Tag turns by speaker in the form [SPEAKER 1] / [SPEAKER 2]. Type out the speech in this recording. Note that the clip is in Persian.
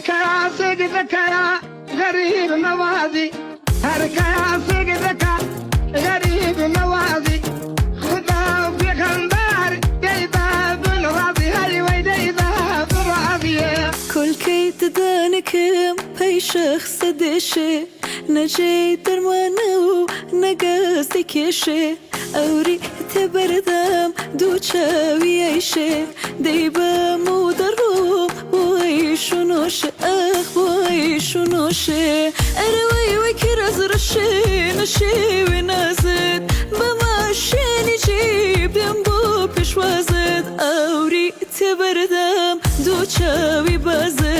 [SPEAKER 1] هركا سجدك يا غريب نوازي هركا سجدك غريب نوازي خدا في خندار جيدا بالراضي هاي ويدا بالراضي
[SPEAKER 2] كل كي تدانكم هاي شخص دشي نجي درمانو نقاسي كيشي أوري تبردم دوچاوي عيشي ديبا مودرو وعيشو نوش أخ وعيشو نوش أروي وكرز رشي نشي ونازد بماشيني جيب ينبو بشوازد أوري تبردم دوچاوي بازد